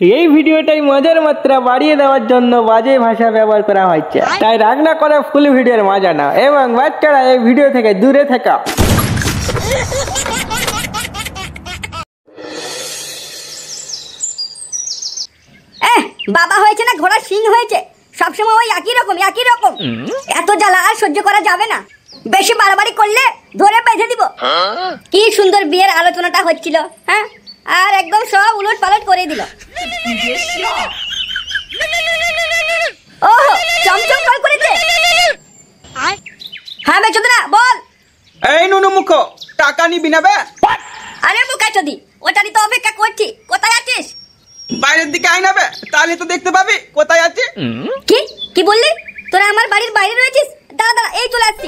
এই ভিডিওটাই মজার মাত্রা বাড়িয়ে দেওয়ার জন্য বাজে ভাষা ব্যবহার করা হচ্ছে, তাই রাগ না করে ফুল ভিডিওর মজা নাও এবং বাচ্চারা এই ভিডিও থেকে দূরে থাকা। বাবা হয়েছে না ঘোড়ার সিং হয়েছে, সবসময় ওই একই রকম। এত জ্বালা আর সহ্য করা যাবে না, বেশি বাড়াবাড়ি করলে ধরে বেঁধে দিব। কি সুন্দর বিয়ের আলোচনাটা হচ্ছিল, হ্যাঁ, আর একদম সব উলট পালট করে দিল। ওহো, চমচম কল করেছে। হ্যাঁ বে চোদনা, বল। এই নুনু মুখ, টাকা নিবি না বে? আরে মুখা চোদি, ওটারই তো অপেক্ষা করছি। কোথায় আছিস? বাইরের দিকে আয় না বে, তাহলে তো দেখতে পাবি কোথায় আছে। কি কি বললি? তোরা আমার বাড়ির বাইরে রয়েছিস? দাঁড়া দাঁড়া, এই চলে আসছি।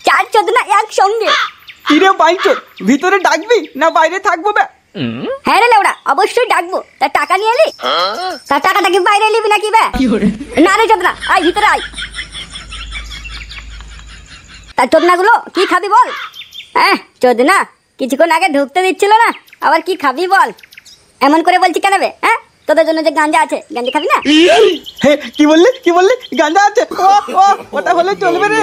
চার চোদনা একসঙ্গে। কিরে বাইচোদ, ভিতরে ডাকবি না বাইরে থাকবো বে? হ্যাঁ রে লেওড়া, অবশ্যই ডাকবো। তা টাকা নিয়ে এলি? তা টাকাটা কি বাইরে নিবি নাকি বে? না রে চোদনা, আয় ভিতরে আয়। তা চোদনাগুলো কি খাবি বল? হ্যাঁ চোদনা, কিছুক্ষণ আগে ঢুকতে দিচ্ছিল না, আবার কি খাবি বল? এমন করে বলছি কেন বে? হ্যাঁ, তোদের জন্য যে গাঁজা আছে, গাঁজা খাবি না? কি বললি? গাঁজা আছে? ওটা হলে চলবে রে?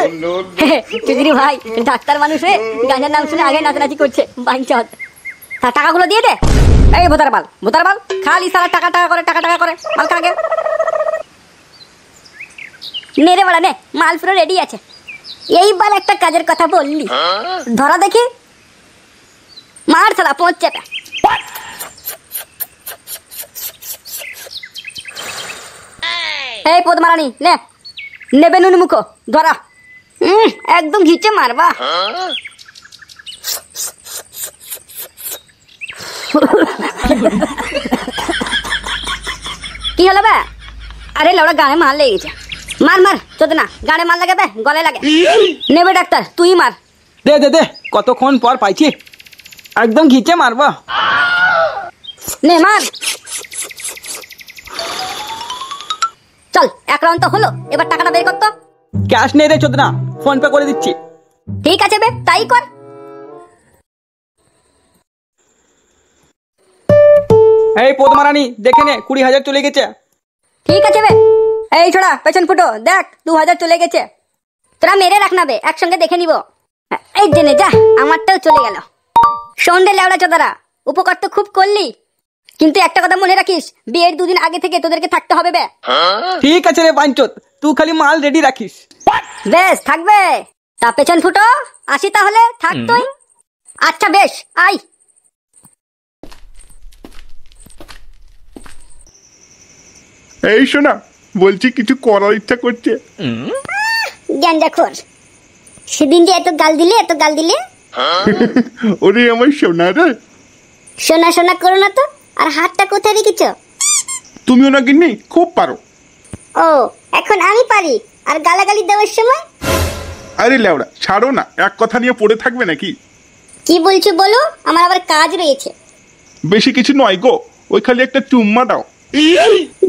চুদিরি ভাই ডাক্তার মানুষ রে, গাঁজার নাম শুনে আগে নাচানাচি করছে বাঞ্চত। তা টাকাগুলো দিয়ে দে। এই ভোতার বাল খালি সারা টাকা করে মাল খা গে। নে রে বাড়া নে, মাল পুরো রেডি আছে। এইবার একটা কাজের কথা বললি, ধরা দেখি। মার সালা পৌঁছে। এই পদমারানি নে, নেবে নুন মুখো, ধরা। একদম ঘিচে মারবা। কি হলো বে? আরে লাউড়া গানে মার লেগেছে। মার চোদ না, গানে মার লাগে বে, গলে লাগে। নেবে ডাক্তার, তুই মার। দে কতক্ষণ পর পাইছি, একদম ঘিচে মারবা। নে মার। চল, এক রাউন্ড তো হলো, এবার টাকাটা বের কর তো। ক্যাশ নেই রে চোদনা, ফোন পে করে দিচ্ছি। ঠিক আছে বে, তাই কর। এই পদমারানি, দেখে নে 20,000 চলে গেছে। ঠিক আছে বে। এই ছোড়া, পেছন ফুটো দেখ, 2,000 চলে গেছে। তোরা মেরে রাখ না বে, একসঙ্গে দেখে নিব। এই জেনে যা, আমারটাও চলে গেল। সন্ধ্যে লেওড়া চোদারা, উপকার তো খুব করলি, কিন্তু একটা কথা মনে রাখিস, বিয়ের 2 দিন আগে থেকে তোদেরকে থাকতে হবে বে। ঠিক আছে রে বাঞ্চত, তুই খালি মাল রেডি রাখিস। বেশ থাকবে। তা পেছন ফুটো, আসি তাহলে, থাক তুই। আচ্ছা বেশ, আই। এই শোনা, বলছি কিছু করার ইচ্ছা করছে। গ্যান্ডাখোর, সেদিন যে এত গাল দিলে। ওরে আমার সোনা রে। শোনা করো না তো। আর হাতটা কোথায় রেখেছো? তুমিও না গিন্নি খুব পারো। ও, এখন আমি পারি আর গালাগালি দেওয়ার সময়? আরে লেওড়া ছাড়ো না, এক কথা নিয়ে পড়ে থাকবে নাকি? কি বলছো বলো, আমার আবার কাজ রয়েছে। বেশি কিছু নয় গো, ওই খালি একটা চুম্মা দাও।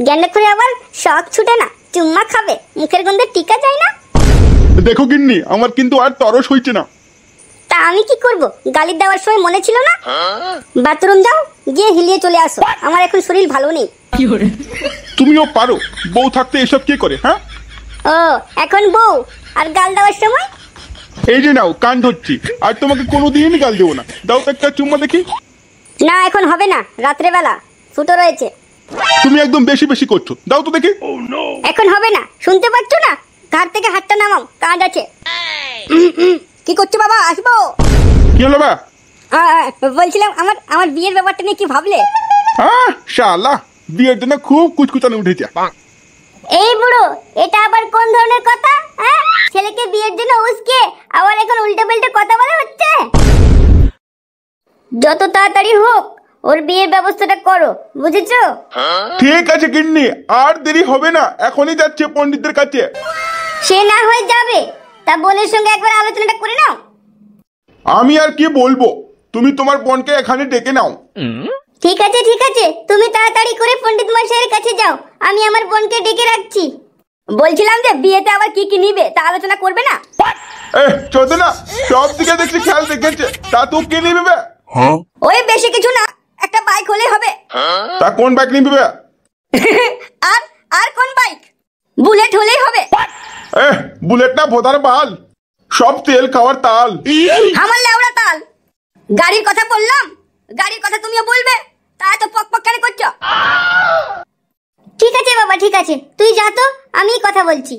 জ্ঞান করে আবার শখ ছুটে না, চুম্মা খাবে, মুখের গন্ধে টিকা যায় না। দেখো গিন্নি, আমার কিন্তু আর তরস হইছে না। তা আমি কি করব? গালি দেওয়ার সময় মনে ছিল না? বাথরুম যাও, গিয়ে হিলিয়ে চলে আসো, আমার এখন শরীর ভালো নেই। তুমিও পারো, বউ থাকতে এসব কে করে? হ্যাঁ, ও এখন বউ, আর গাল দেওয়ার সময়? এই যে নাও, কান ধরছি, আর তোমাকে কোনোদিন গাল দেবো না। দাও তো একটা চুম্মা দেখি। না এখন হবে না, রাত্রে বেলা ফুটো রয়েছে। তুমি একদম বেশি করছো, দাও তো দেখি। এখন হবে না, শুনতে পাচ্ছ না? ঘাট থেকে হাতটা নামাও, কাজ আছে। কি করছো বাবা, আসবো? কি হলো বা? বলছিলাম আমার বিয়ের ব্যাপারটা নিয়ে কি ভাবলে? শালা, বিয়ের জন্য খুব কুচকুচানি উঠেছে। এই বুড়ো, এটা আবার কোন ধরনের কথা? হ্যাঁ, ছেলেকে বিয়ের জন্য উস্কে আবার এখন উল্টো পাল্টে কথা বলা হচ্ছে। যত তাড়াতাড়ি হোক ওর বিয়ের ব্যবস্থাটা করো, বুঝেছো? ঠিক আছে গিন্নি, আর দেরি হবে না, এখনই যাচ্ছে পণ্ডিতদের কাছে। সে না হয়ে যাবে, তা বোনের সঙ্গে একবার আলোচনাটা করে নাও। আমি আর কি বলবো, তুমি তোমার বোনকে এখানে ডেকে নাও। ঠিক আছে, তুমি তাড়াতাড়ি করে পণ্ডিত মশাইয়ের কাছে যাও, আমি আমার বোনকে ডেকে রাখছি। বলছিলাম যে বিয়েতে আবার কি কি নিবে তা আলোচনা করবে না? চোদে না, সব দিকে দেখছি খেয়াল রেখেছে, তা তুই কি নিবি বে? ওই বেশি কিছু না, একটা বাইক হলেই হবে। তা কোন বাইক নিবি বে? আর আর কোন বাইক? বুলেট হলেই হবে। বুলেট না ভোদার বাল, সব তেল খাওয়ার তাল। আমার লেওড়া তাল, গাড়ির কথা বললাম, গাড়ির কথা তুমিও বলবে, তাই তো পক পক কেন করছো? ঠিক আছে বাবা, ঠিক আছে, তুই যা তো, আমি কথা বলছি।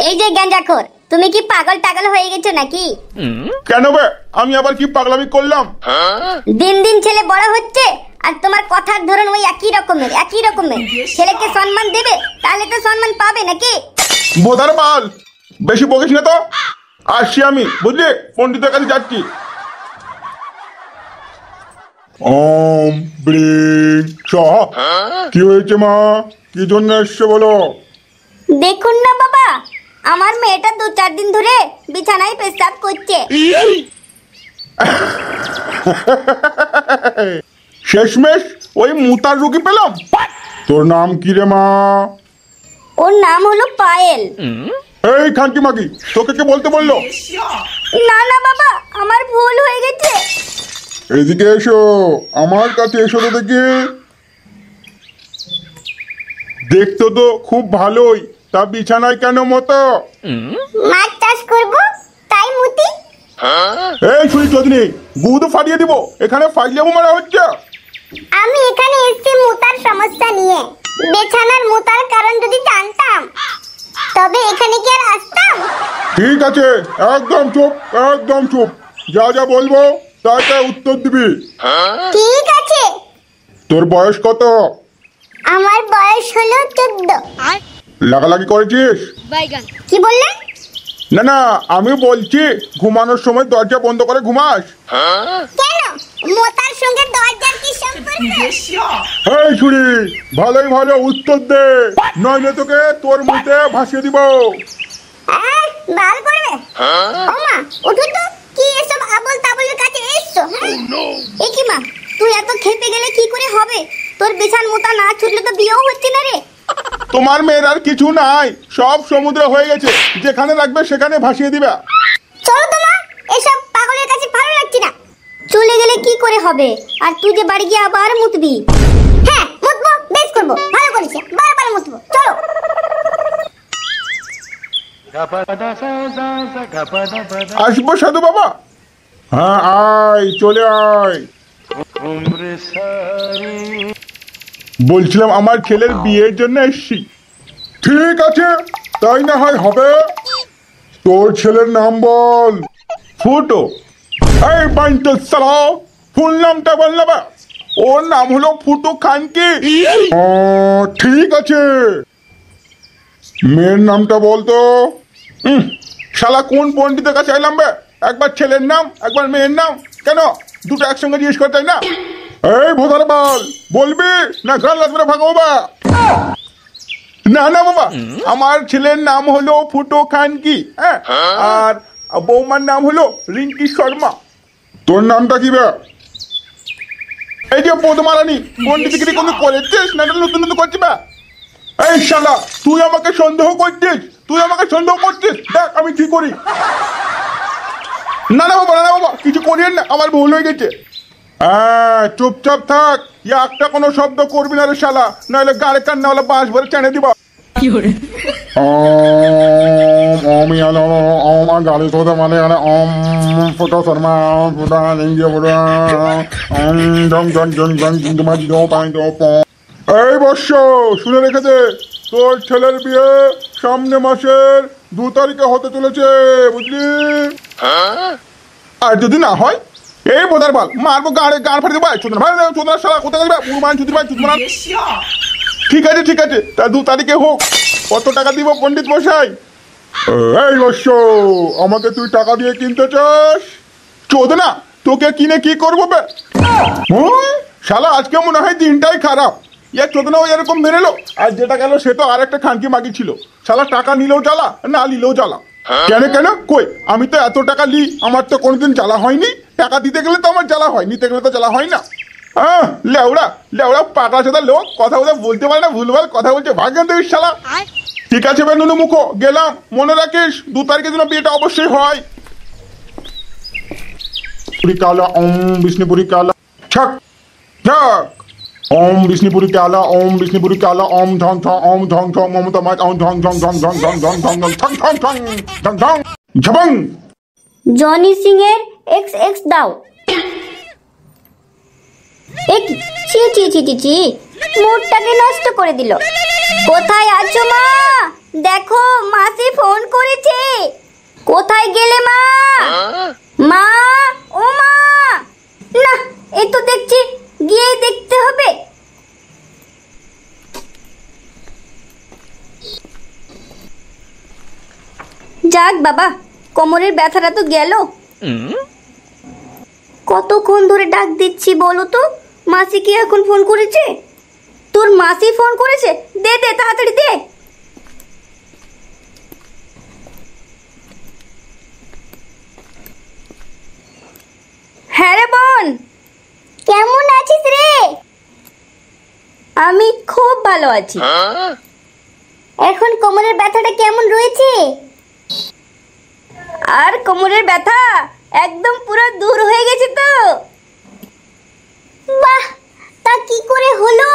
এই যে গ্যাঞ্জাখোর, তুমি কি পাগল টাগল হয়ে গেছো নাকি? কেন বে, আমি আবার কি পাগলামি করলাম? দিন দিন ছেলে বড় হচ্ছে আর তোমার কথার ধরন ওই একই রকমের। ছেলেকে সম্মান দেবে, তাহলে তো সম্মান পাবে নাকি? ভোদার বাল, বেশি বকিস না তো। আসছি আমি, বুঝলি, পণ্ডিতের কাছে যাচ্ছি। ওম ব্রিং স্বাহা। কি হয়েছে মা, কি জন্য এসছে বলো? দেখুন না বাবা, আমার মেয়েটা 2-4 দিন ধরে বিছানায় পেশাব করছে। শেষমেশ ওই মুতার রুগী পেলাম। তোর নাম কি রে মা? ওর নাম হলো পায়েল। এই খানকি মাগি, তোকে কে বলতে বললো? না না বাবা, আমার ভুল হয়ে গেছে। এদিকে এসো, আমার কাছে এসো তো দেখি। দেখতো তো খুব ভালোই, তা বিছানায় কেন মতো? মাছ চাষ করব তাই মুতি। এই শুনি চোদনি, গুদ ফাটিয়ে দিব, এখানে ফাইলেও মারা হচ্ছে। আমি এখানে এসেছি মুতার সমস্যা নিয়ে। বিছানার মুতার কারণ যদি জানতাম তবে এখানে কি আর আসতাম? ঠিক আছে, একদম চুপ, একদম চুপ। যা যা বলবো তাই তাই উত্তর দিবি। ঠিক আছে। তোর বয়স কত? আমার বয়স হলো 14। লাগালাগি করেছিস? কি বললেন? না না, আমি বলছি ঘুমানোর সময় দরজা বন্ধ করে ঘুমাস? কেন, মোতার সঙ্গে দরজার কি সম্পর্ক? এই ছুরি, ভালোই ভালো উত্তর দে, নইলে তোকে তোর মুখে ভাসিয়ে দিব। বাল করবে? ওমা উঠো তো, কি এসব আবল তাবলের কাছে এসছো? এ কি মা, তুই এত খেপে গেলে কি করে হবে? তোর বিছান মোতা না ছুটলে তো বিয়েও হচ্ছে না রে। তোমার মেয়ের আর কিছু নাই, সব সমুদ্র হয়ে গেছে, যেখানে রাখবে সেখানে ভাসিয়ে দিবে। চলো তো মা, এসব পাগলের কাছে ভালো লাগছে না। চলে গেলে কি করে হবে? আর তুই যে বাড়ি গিয়ে আবার মুতবি। হ্যাঁ মুতবো, বেশ করবো, ভালো করেছে, বারবার মুতবো, চলো। আসবো সাধু বাবা? হ্যাঁ আয়, চলে আয়। বলছিলাম আমার ছেলের বিয়ের জন্য এসছি। ঠিক আছে, তাই না হয় হবে। তোর ছেলের নাম বল। ফুটো। এই বান্টু সালা, ফুল নামটা বল না বা। ওর নাম হলো ফুটো খানকি। ঠিক আছে, মেয়ের নামটা বলতো। শালা কোন পণ্ডিতের কাছে এলাম বে? একবার ছেলের নাম, একবার মেয়ের নাম, কেন দুটো একসঙ্গে জিজ্ঞেস করতে না? এই ভোদার বাল, বলবি না গাল লাগবে ভাগো বা? না না বাবা, আমার ছেলের নাম হলো ফুটো খানকি, হ্যাঁ, আর বৌমার নাম হলো রিঙ্কি শর্মা। তোর নামটা কি বে? এই যে পদমারানি, পণ্ডিতগিরি কোনো করেছিস না নতুন নতুন করছি বা? এই শালা, তুই আমাকে সন্দেহ করছিস, দেখ আমি কি করি। না না বাবা, না বাবা, কিছু করিয়েন না, আমার ভুল হয়ে গেছে। হ্যাঁ চুপচাপ থাক, একটা কোনো শব্দ করবি না রে শালা, নাহলে গাড়ি কান্নাওয়ালা বাঁশ ভরে টেনে দিবা। গাড়ি তোদের মানে ফুটো শর্মা ফুটা এই বর্ষ শুনে রেখেছে, তোর ছেলের বিয়ে সামনে মাসের 2 তারিখে হতে চলেছে, বুঝলি? আর যদি না হয় এই বোধার বাল মারবো, গাড়ি গাড় ফাটে দেবো। চোদনা শালা কোথায় যাবে? ঠিক আছে ঠিক আছে, তা 2 তারিখে হোক। কত টাকা দিব পণ্ডিত মশাই? এই বর্ষ, আমাকে তুই টাকা দিয়ে কিনতে চাস? চোদনা, তোকে কিনে কি করবো বে? শালা আজকে মনে হয় দিনটাই খারাপ। চোদনা ওই এরকম মেরেলো, আর যেটা গেল সে তো আর একটা খানকি মাগি ছিল। শালা টাকা নিলেও জ্বালা, না নিলেও জ্বালা। কেন কেন কই, আমি তো এত টাকা লি, আমার তো কোনোদিন জ্বালা হয়নি। টাকা দিতে গেলে তো আমার জ্বালা হয়, নিতে গেলে তো জ্বালা হয় না। লেউড়া লেউড়া পাকা সাদা লোক, কথা বলতে পারে না, ভুলভাল কথা বলছে, ভাগ্যান দেবিস শালা। ঠিক আছে বে নুনু মুখো, গেলাম। মনে রাখিস 2 তারিখের জন্য বিয়েটা অবশ্যই হয়। পুরি কালা ওম বিষ্ণুপুরি কালা ছক ছক। ওম বিষ্ণুপুরি কালা ওম বিষ্ণুপুরি কালা ওম ঝং ঝং ওম ঝং ঝং মমতা মাছ ওম ঝং ঝং ঝং ঝং ঝং ঝং ঝং ঝং ঝং ঝং ঝং ঝং ঝং ঝবং। জনি সিং এর XX দাও। চি চি চি চি চি, মুডটাকে নষ্ট করে দিল। কোথায় আছো মা? দেখো মাসি ফোন করেছে। কোথায় গেলে মা? মা, ও মা। না, এই তো দেখছি গিয়ে দেখতে হবে। যাক বাবা, কোমরের ব্যথাটা তো গেল। কতক্ষণ ধরে ডাক দিচ্ছি বলো তো? মাসি কি এখন ফোন করেছে? তোর মাসি ফোন করেছে? দে দে তাড়াতাড়ি দে। হ্যাঁ রে বোন, কেমন আছিস রে? আমি খুব ভালো আছি। এখন কোমরের ব্যথাটা কেমন রয়েছে? আর কোমরের ব্যথা একদম পুরো দূর হয়ে গেছে তো। বাহ, তা কি করে হলো?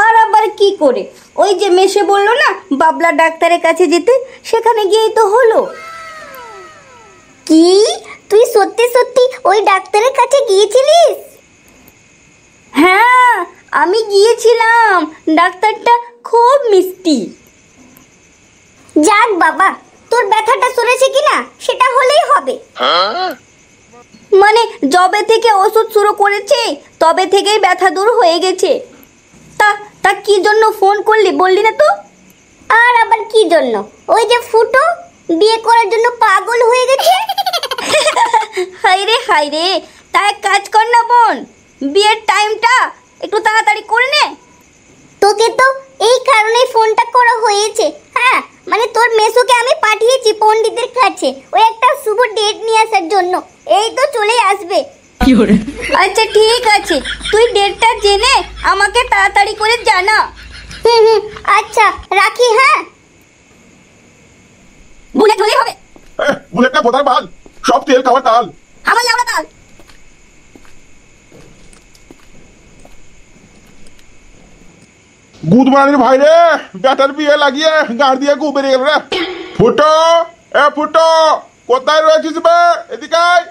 আর আবার কি করে, ওই যে মেশে বললো না বাবলা ডাক্তারের কাছে যেতে, সেখানে গিয়েই তো হলো। কি, তুই সত্যি সত্যি ওই ডাক্তারের কাছে গিয়েছিলিস? হ্যাঁ, আমি গিয়েছিলাম। ডাক্তারটা খুব মিষ্টি। যাক বাবা, তোর ব্যথাটা সরেছে কিনা সেটা হলেই হবে। মানে যবে থেকে ওষুধ শুরু করেছে তবে থেকেই ব্যথা দূর হয়ে গেছে। তা তা কি জন্য ফোন করলি বললি না তো? আর আবার কি জন্য, ওই যে ফুটো বিয়ে করার জন্য পাগল হয়ে গেছে। হাই রে, তা এক কাজ কর না বোন, বিয়ের টাইমটা একটু তাড়াতাড়ি করে নে। তোকে তো এই কারণেই ফোনটা করা হয়েছে। হ্যাঁ, মানে তোর মেসোকে আমি পাঠিয়েছি পণ্ডিতের কাছে ওই একটা শুভ ডেট নিয়ে আসার জন্য। এই তো চলে আসবে। আচ্ছা ঠিক আছে, তুই ডেটটা জেনে আমাকে তাড়াতাড়ি করে জানা। আচ্ছা রাখি। হ্যাঁ, বুলেট হলেই হবে। বুলেটটা বোধার বাল, সব তেল খাওয়ার তাল। আমার লাউড়া তাল। গুদ মারানির ভাই রে, ব্যাটার বিয়ে লাগিয়ে গাড় দিয়ে গু বেরিয়ে গেল রে। ফুটো, এ ফুটো, কোথায় রয়েছিস বে? এদিকে আয়।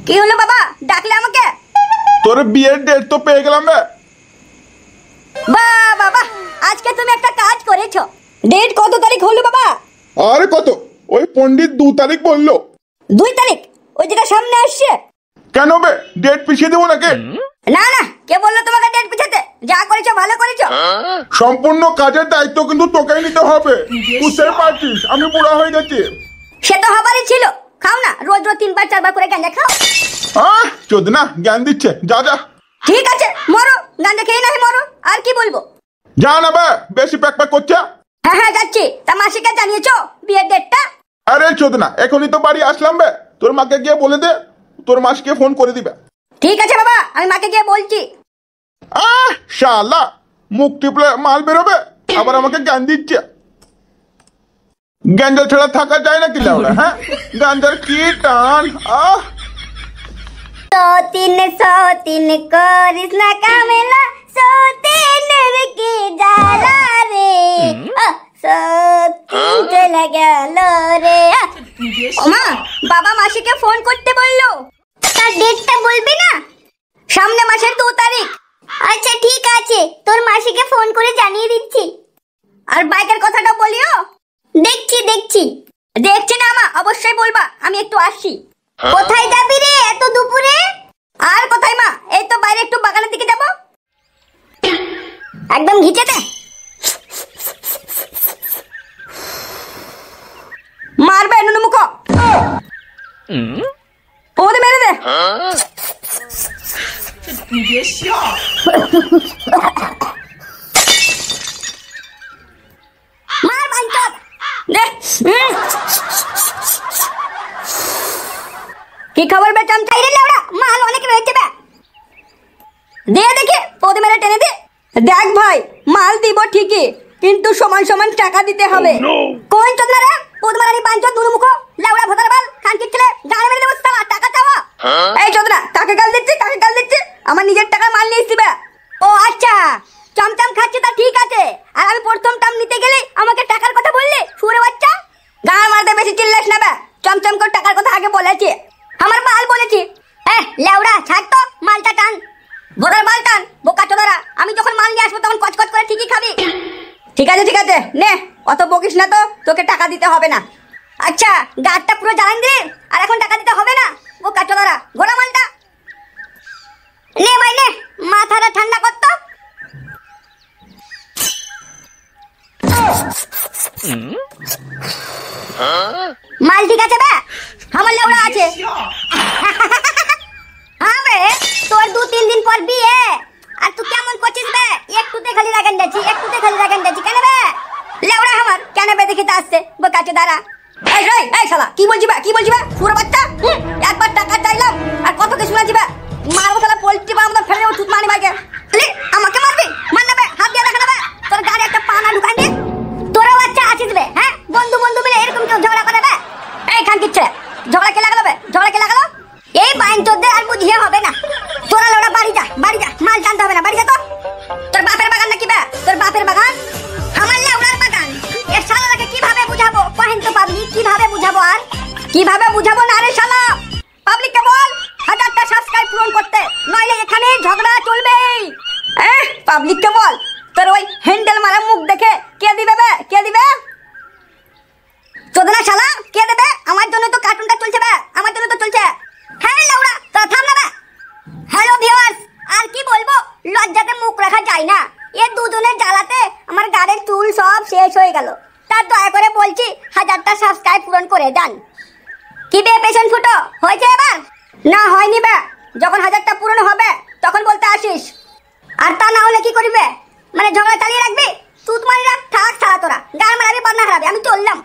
কি হলো বাবা, ডাকলে আমাকে? তোর বিয়ের ডেট তো পেয়ে গেলাম বে। বাহ বাবা, আজকে তুমি একটা কাজ করেছো। ডেট কত তারিখ হলো বাবা? আরে কত, ওই পণ্ডিত 2 তারিখ বললো। 2 তারিখ? ওই যেটা সামনে আসছে। কেন বে, ডেট পিছিয়ে দেবো নাকি? না না, কে বললো তোমাকে ডেট পিছাতে? যা করেছো ভালো করেছো। সম্পূর্ণ কাজের দায়িত্ব কিন্তু তোকেই নিতে হবে। বুঝতেই পারছিস আমি বুড়া হয়ে গেছি। সে তো হবারই ছিল। খাও না, রোজ রোজ 3 বার 4 বার করে গাঁজা খাও। চোদনা জ্ঞান দিচ্ছে, যা যা। ঠিক আছে মরো, গাঁজা খেয়ে নাই মরো, আর কি বলবো। যা না বে, বেশি প্যাক প্যাক করছে। হ্যাঁ যাচ্ছি। তা মাসিকে জানিয়েছো বিয়ের ডেটটা? আরে চোদনা, এখনই তো বাড়ি আসলাম বে। তোর মাকে গিয়ে বলে দে, তোর মাসিকে ফোন করে দিবে। ঠিক আছে বাবা, আমি মাকে গিয়ে বলছি। শালা, মুখ টিপলে মাল বেরোবে, আবার আমাকে জ্ঞান দিচ্ছে। গাঞ্জা ছাড়া থাকা যায় না কি লাউড়া? হ্যাঁ, গাঞ্জার কি টান। সতীন করিস না কামেলা, সতীনের কি জ্বালা রে। সতীন চলে গেল রে। ওমা, বাবা মাসিকে ফোন করতে বললো। তার ডেটটা বলবি না? সামনে মাসের 2 তারিখ। আচ্ছা ঠিক আছে, তোর মাসিকে ফোন করে জানিয়ে দিচ্ছি। আর বাইকের কথাটা বলিও। দেখছি না মা, অবশ্যই বলবা। আমি একটু আসছি। কোথায় যাবি রে এত দুপুরে? আর কোথায় মা, এই তো বাইরে একটু বাগানের দিকে যাব। একদম ঘিচেতে মারবে নুনু মুখো। ওদের মেরে দে। মার বাঞ্চত দে। কি খবর বে চামচাই রে? দেখ ভাই, মাল দিব ঠিকই, কিন্তু সমান সমান টাকা দিতে হবে। কোন চোদনা রে, পদমারানি বাঞ্চত দুরুমুখ লেওড়া ভোদার বাল খানকির ছেলে, গান মেরে দেবো সালা, টাকা চাওয়া। এই চোদনা, কাকে গাল দিচ্ছি, কাকে গাল দিচ্ছি? আমার নিজের টাকা মাল নিয়ে দিবে। ও আচ্ছা, চমচম খাচ্ছে তা ঠিক আছে, আর আমি প্রথম টাম নিতে গেলে আমাকে টাকার কথা বললি, সুরে বাচ্চা। গান মারতে বেশি চিল্লাস না বে, চমচম করে টাকার কথা আগে বলেছি, আমার মাল বলেছি। লেওড়া ছাড় তো, মালটা টান, ভোদার মাল টান, বোকা চোদারা। আমি যখন মাল নিয়ে আসবো তখন কচকচ করে ঠিকই খাবি। ঠিক আছে নে, অত বকিস না তো, তোকে টাকা দিতে হবে না। আচ্ছা, গাড়টা পুরো জ্বালান দে, আর এখন টাকা দিতে হবে না, বোকা চোদারা, ঘোড়া মালটা নে ভাই নে, মাথাটা ঠান্ডা করতো। মাল ঠিক আছে বে, আমার লেওড়া আছে। হ্যাঁ বে, তোর 2-3 দিন পর বিয়ে, আর তুই কেমন করছিস বে? একটুতে খালি রাগান যাচ্ছি কেন বে? লেওড়া আমার কেন বে দেখিতে আসছে, বোকাচে দাঁড়া। এই শালা, কি বলছি বে পুরো বাচ্চা? একবার টাকা চাইলাম আর কত কিছু শোনাচ্ছি বে, মারবো শালা, পোল্ট্রি বা আমাদের ফেলে চুত মারি ভাইকে। আমাকে মারবি? মান না বে, হাত দিয়ে দেখা না বে, তোর গাড়ি একটা পানা ঢুকান দে। তোরা বাচ্চা আছিস বে, হ্যাঁ? বন্ধু মিলে এরকম কেউ ঝগড়া করে বে? এই খান কিচ্ছে, ঝগড়া কে লাগালো বে, ঝগড়া কে লাগালো? এই বাইন চোদ্দে আর বুঝিয়ে হবে না। তোরা লোড়া বাড়ি যা, মাল টানতে হবে না, বাড়ি যা তো। তোর বাপের বাগান নাকি বে? তোর বাপের বাগান? আমার লেউড়ার বাগান। এর শালাকে কিভাবে বুঝাবো? কহেন তো পাবলিক, কিভাবে বুঝাবো? আর কিভাবে বুঝাবো না রে শালা? পাবলিককে বল 1000টা সাবস্ক্রাইব পূরণ করতে, নইলে এখানে ঝগড়া চলবে। পাবলিককে বল, তোর ওই হ্যান্ডেল মারা মুখ দেখে কে দিবে বে, কে দিবে? চোদনা শালা, কে দেবে? আমার জন্য তো কার্টুনটা চলছে বে, আমার জন্য তো চলছে। হ্যাঁ লেউড়া, তো থাম না বে। হ্যালো ভিউয়ার্স, আর কি বলবো, লজ্জাতে মুখ রাখা যায় না। এ দুজনের জ্বালাতে আমার গাড়ির চুল সব শেষ হয়ে গেল। তার দয়া করে বলছি 1000টা সাবস্ক্রাইব পূরণ করে দেন। কি বে পেশেন্ট ফুটো, হয়েছে এবার? না হয়নি বে, যখন 1000টা পূরণ হবে তখন বলতে আসিস। আর তা না হলে কি করবে, মানে ঝগড়া চালিয়ে রাখবি? তুই মারি রাখ, থাক ছাড়া, তোরা গান মারাবি, বদনা হারাবি, আমি চললাম।